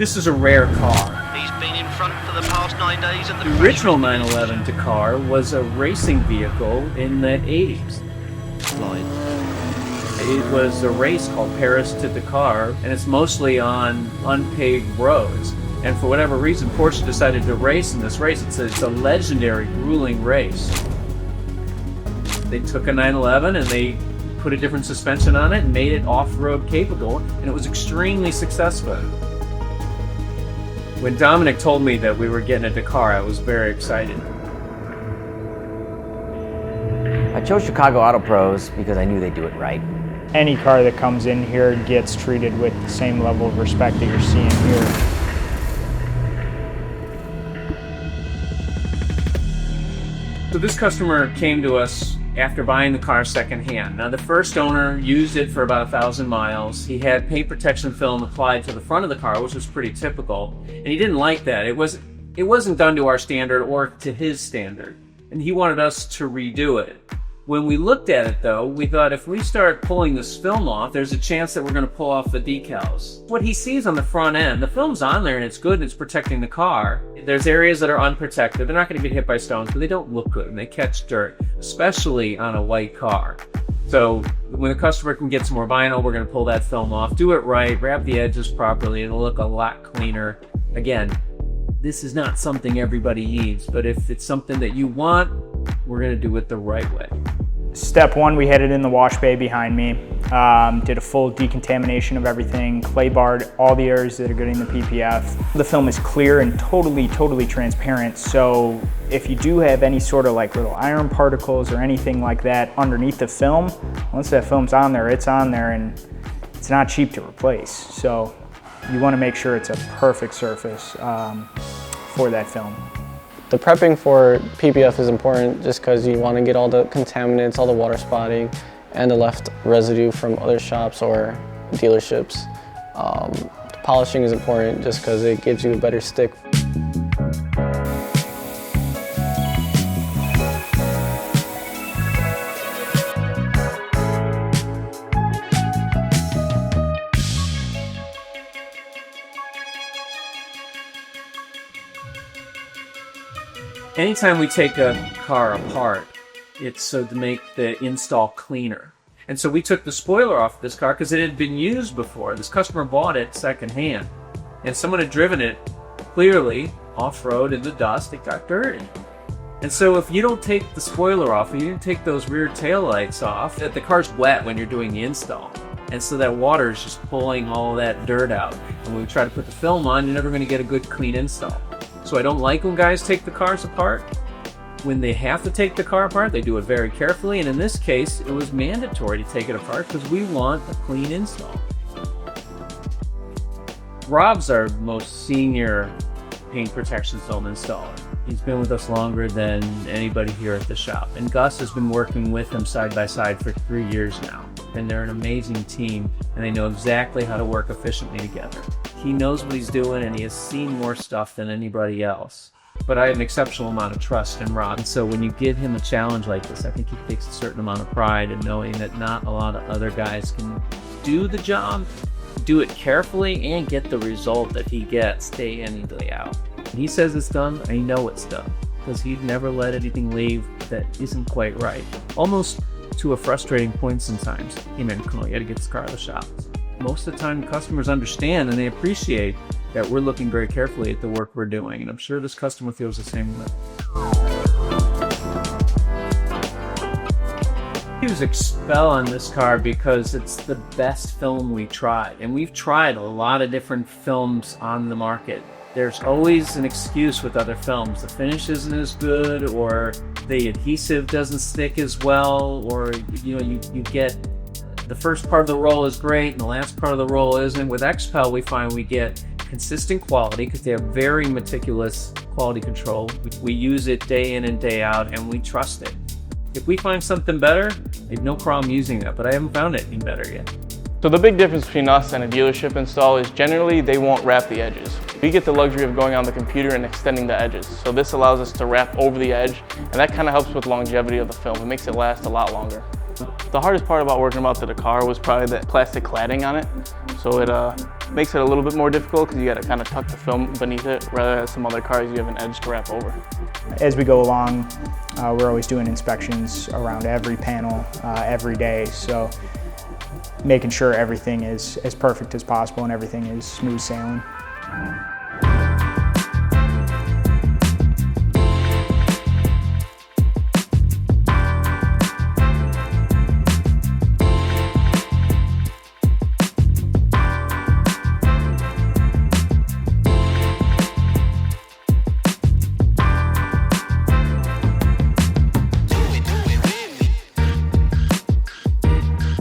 This is a rare car. He's been in front for the past 9 days at The original 911 Dakar was a racing vehicle in the 80s. It was a race called Paris to Dakar, and it's mostly on unpaved roads. And for whatever reason, Porsche decided to race in this race. It's a legendary, grueling race. They took a 911 and they put a different suspension on it and made it off-road capable, and it was extremely successful. When Dominic told me that we were getting a Dakar, I was very excited. I chose Chicago Auto Pros because I knew they'd do it right. Any car that comes in here gets treated with the same level of respect that you're seeing here. So this customer came to us after buying the car secondhand. Now the first owner used it for about 1,000 miles. He had paint protection film applied to the front of the car, which was pretty typical, and he didn't like that. It wasn't done to our standard or to his standard, and he wanted us to redo it. When we looked at it though, we thought if we start pulling this film off, there's a chance that we're going to pull off the decals. What he sees on the front end, the film's on there and it's good and it's protecting the car. There's areas that are unprotected. They're not going to get hit by stones, but they don't look good and they catch dirt, especially on a white car. So when the customer can get some more vinyl, we're going to pull that film off, do it right, wrap the edges properly, it'll look a lot cleaner. Again, this is not something everybody needs, but if it's something that you want, we're going to do it the right way. Step one, we had it in the wash bay behind me. Did a full decontamination of everything, clay barred all the areas that are getting the PPF. The film is clear and totally transparent, so if you do have any sort of like little iron particles or anything like that underneath the film, once that film's on there, it's on there and it's not cheap to replace. So you want to make sure it's a perfect surface for that film. The prepping for PPF is important just because you want to get all the contaminants, all the water spotting, and the left residue from other shops or dealerships. Polishing is important just because it gives you a better stick. Anytime we take a car apart, it's so to make the install cleaner. And so we took the spoiler off this car because it had been used before. This customer bought it secondhand, and someone had driven it clearly off-road in the dust. It got dirty. And so if you don't take the spoiler off, and you didn't take those rear tail lights off, the car's wet when you're doing the install. And so that water is just pulling all that dirt out. And when we try to put the film on, you're never going to get a good clean install. So I don't like when guys take the cars apart. When they have to take the car apart, they do it very carefully, and in this case, it was mandatory to take it apart because we want a clean install. Rob's our most senior paint protection film installer. He's been with us longer than anybody here at the shop, and Gus has been working with him side by side for 3 years now, and they're an amazing team, and they know exactly how to work efficiently together. He knows what he's doing, and he has seen more stuff than anybody else. But I have an exceptional amount of trust in Rob. And so when you give him a challenge like this, I think he takes a certain amount of pride in knowing that not a lot of other guys can do the job, do it carefully, and get the result that he gets day in and day out. When he says it's done, I know it's done, because he'd never let anything leave that isn't quite right. Almost to a frustrating point sometimes. Hey man, come on, you gotta get this car out of the shop. Most of the time, customers understand and they appreciate that we're looking very carefully at the work we're doing, and I'm sure this customer feels the same way. He was expel on this car because it's the best film we tried, and we've tried a lot of different films on the market. There's always an excuse with other films. The finish isn't as good, or the adhesive doesn't stick as well, or you get the first part of the roll is great and the last part of the roll isn't. With XPEL, we find we get consistent quality because they have very meticulous quality control. We use it day in and day out, and we trust it. If we find something better, I have no problem using that, but I haven't found anything better yet. So the big difference between us and a dealership install is generally they won't wrap the edges. We get the luxury of going on the computer and extending the edges. So this allows us to wrap over the edge, and that kind of helps with longevity of the film. It makes it last a lot longer. The hardest part about working about the Dakar was probably the plastic cladding on it. So Makes it a little bit more difficult because you got to kind of tuck the film beneath it, rather than some other cars you have an edge to wrap over. As we go along, we're always doing inspections around every panel every day, so making sure everything is as perfect as possible and everything is smooth sailing.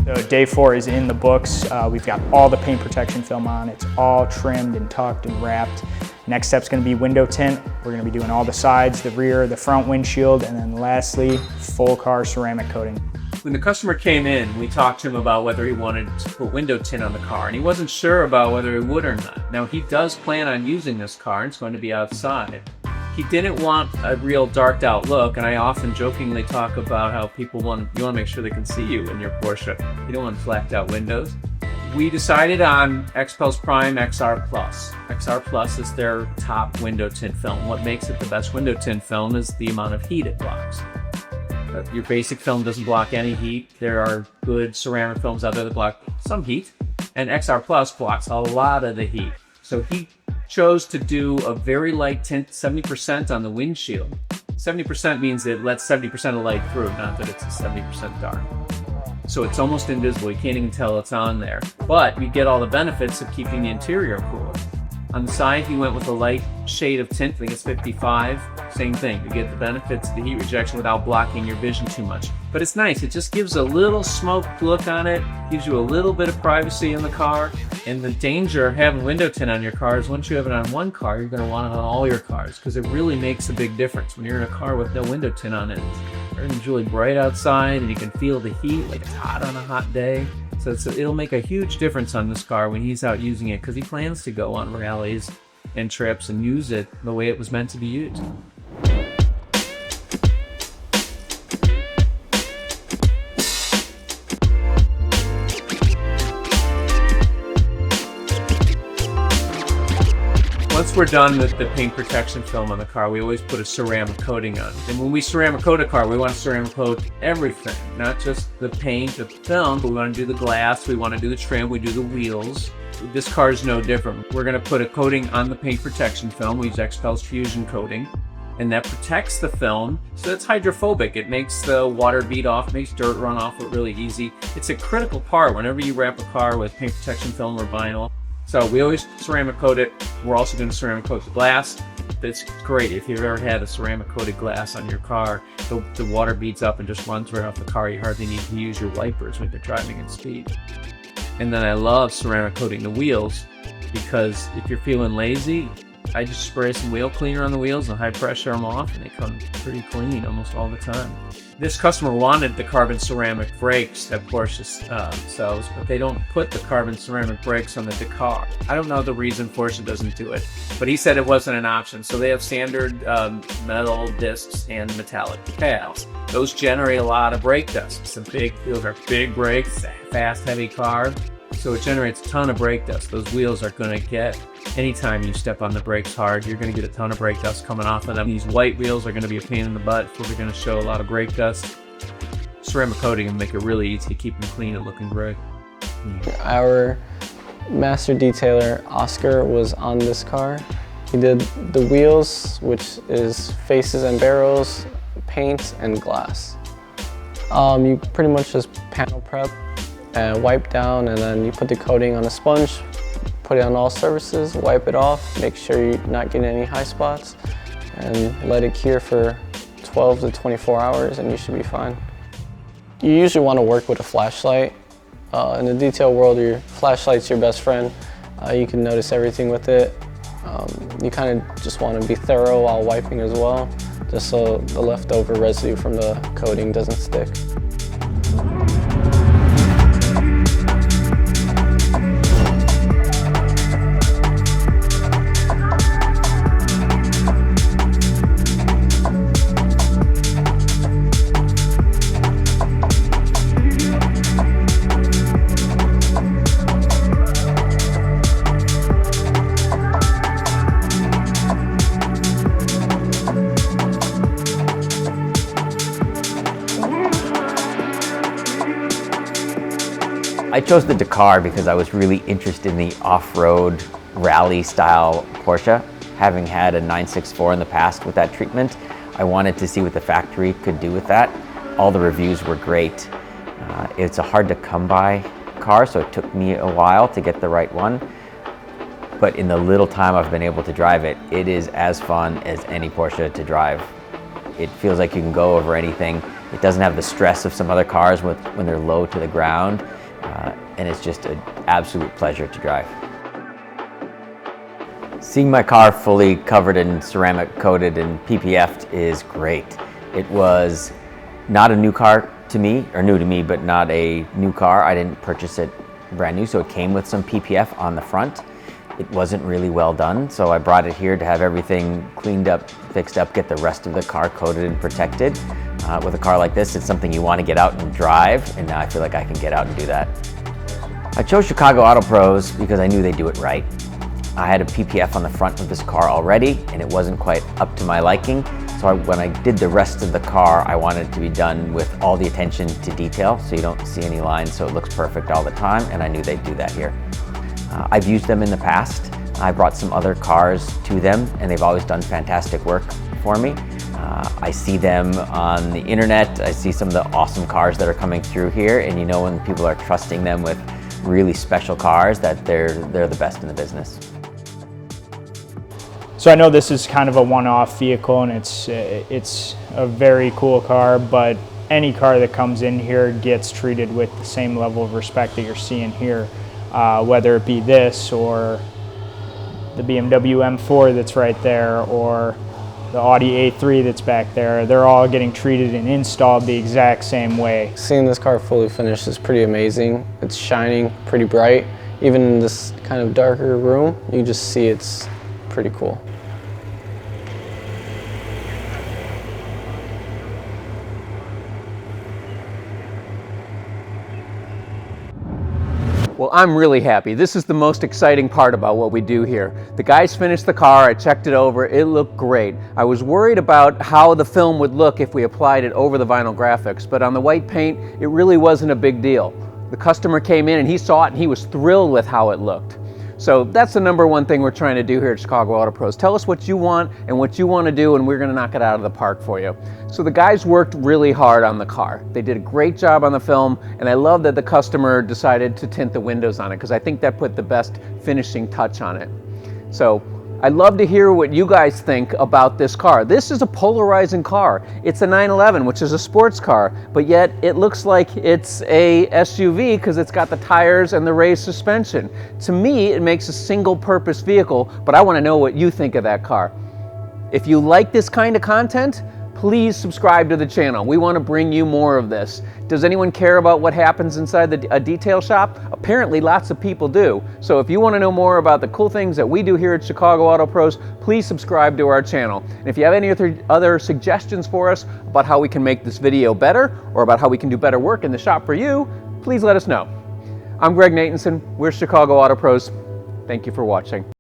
So day 4 is in the books. We've got all the paint protection film on. It's all trimmed and tucked and wrapped. Next step's gonna be window tint. We're gonna be doing all the sides, the rear, the front windshield, and then lastly, full car ceramic coating. When the customer came in, we talked to him about whether he wanted to put window tint on the car, and he wasn't sure about whether he would or not. Now, he does plan on using this car, and it's going to be outside. He didn't want a real darked out look, and I often jokingly talk about how you want to make sure they can see you in your Porsche. You don't want flacked out windows. We decided on XPEL's Prime XR Plus. XR Plus is their top window tint film. What makes it the best window tint film is the amount of heat it blocks. Your basic film doesn't block any heat. There are good ceramic films out there that block some heat, and XR Plus blocks a lot of the heat. So he chose to do a very light tint, 70% on the windshield. 70% means it lets 70% of light through, not that it's 70% dark. So it's almost invisible, you can't even tell it's on there. But you get all the benefits of keeping the interior cool. On the side, he went with a light shade of tint, I think it's 55. Same thing, you get the benefits of the heat rejection without blocking your vision too much. But it's nice, it just gives a little smoked look on it, gives you a little bit of privacy in the car. And the danger of having window tint on your car is once you have it on one car, you're going to want it on all your cars, because it really makes a big difference. When you're in a car with no window tint on it, it's really bright outside and you can feel the heat like it's hot on a hot day. So it'll make a huge difference on this car when he's out using it, because he plans to go on rallies and trips and use it the way it was meant to be used. Once we're done with the paint protection film on the car, we always put a ceramic coating on. And when we ceramic coat a car, we want to ceramic coat everything, not just the paint, the film, but we want to do the glass, we want to do the trim, we do the wheels. This car is no different. We're going to put a coating on the paint protection film. We use XPEL's Fusion coating, and that protects the film, so it's hydrophobic. It makes the water bead off, makes dirt run off it really easy. It's a critical part whenever you wrap a car with paint protection film or vinyl. So we always ceramic coat it. We're also going to ceramic coat the glass. It's great if you've ever had a ceramic coated glass on your car. The water beads up and just runs right off the car. You hardly need to use your wipers when you're driving at speed. And then I love ceramic coating the wheels, because if you're feeling lazy, I just spray some wheel cleaner on the wheels and high pressure them off, and they come pretty clean almost all the time. This customer wanted the carbon ceramic brakes that Porsche sells, but they don't put the carbon ceramic brakes on the Dakar. I don't know the reason Porsche doesn't do it, but he said it wasn't an option. So they have standard metal discs and metallic decals. Those generate a lot of brake dust. Those are big brakes, fast, heavy car. So it generates a ton of brake dust. Those wheels are going to get, anytime you step on the brakes hard, you're going to get a ton of brake dust coming off of them. These white wheels are going to be a pain in the butt, so they're going to show a lot of brake dust. Ceramic coating will make it really easy to keep them clean and looking great. Our master detailer, Oscar, was on this car. He did the wheels, which is faces and barrels, paint, and glass. You pretty much just panel prep and wipe down, and then you put the coating on a sponge, put it on all surfaces, wipe it off, make sure you're not getting any high spots, and let it cure for 12 to 24 hours and you should be fine. You usually want to work with a flashlight. In the detail world, your flashlight's your best friend. You can notice everything with it. You kind of just want to be thorough while wiping as well, just so the leftover residue from the coating doesn't stick. I chose the Dakar because I was really interested in the off-road rally style Porsche. Having had a 964 in the past with that treatment, I wanted to see what the factory could do with that. All the reviews were great. It's a hard to come by car, so it took me a while to get the right one. But in the little time I've been able to drive it, it is as fun as any Porsche to drive. It feels like you can go over anything. It doesn't have the stress of some other cars when they're low to the ground, and it's just an absolute pleasure to drive. Seeing my car fully covered in ceramic coated and PPF'd is great. It was not a new car to me, or new to me, but not a new car. I didn't purchase it brand new, so it came with some PPF on the front. It wasn't really well done, so I brought it here to have everything cleaned up, fixed up, get the rest of the car coated and protected. With a car like this, it's something you want to get out and drive, and now I feel like I can get out and do that. I chose Chicago Auto Pros because I knew they do it right. I had a PPF on the front of this car already, and it wasn't quite up to my liking. So when I did the rest of the car, I wanted it to be done with all the attention to detail, so you don't see any lines, so it looks perfect all the time, and I knew they'd do that here. I've used them in the past. I brought some other cars to them, and they've always done fantastic work for me. I see them on the internet. I see some of the awesome cars that are coming through here, and you know when people are trusting them with really special cars that they're the best in the business. So I know this is kind of a one-off vehicle, and it's a very cool car, but any car that comes in here gets treated with the same level of respect that you're seeing here, whether it be this or the BMW M4 that's right there, or the Audi A3 that's back there. They're all getting treated and installed the exact same way. Seeing this car fully finished is pretty amazing. It's shining pretty bright. Even in this kind of darker room, you just see it's pretty cool. Well, I'm really happy. This is the most exciting part about what we do here. The guys finished the car, I checked it over, it looked great. I was worried about how the film would look if we applied it over the vinyl graphics, but on the white paint, it really wasn't a big deal. The customer came in and he saw it and he was thrilled with how it looked. So that's the number one thing we're trying to do here at Chicago Auto Pros. Tell us what you want and what you want to do, and we're going to knock it out of the park for you. So the guys worked really hard on the car. They did a great job on the film, and I love that the customer decided to tint the windows on it, because I think that put the best finishing touch on it. So I'd love to hear what you guys think about this car. This is a polarizing car. It's a 911, which is a sports car, but yet it looks like it's a SUV because it's got the tires and the raised suspension. To me, it makes a single-purpose vehicle, but I want to know what you think of that car. If you like this kind of content, please subscribe to the channel. We want to bring you more of this. Does anyone care about what happens inside a detail shop? Apparently lots of people do. So if you want to know more about the cool things that we do here at Chicago Auto Pros, please subscribe to our channel. And if you have any other suggestions for us about how we can make this video better, or about how we can do better work in the shop for you, please let us know. I'm Greg Natenson. We're Chicago Auto Pros. Thank you for watching.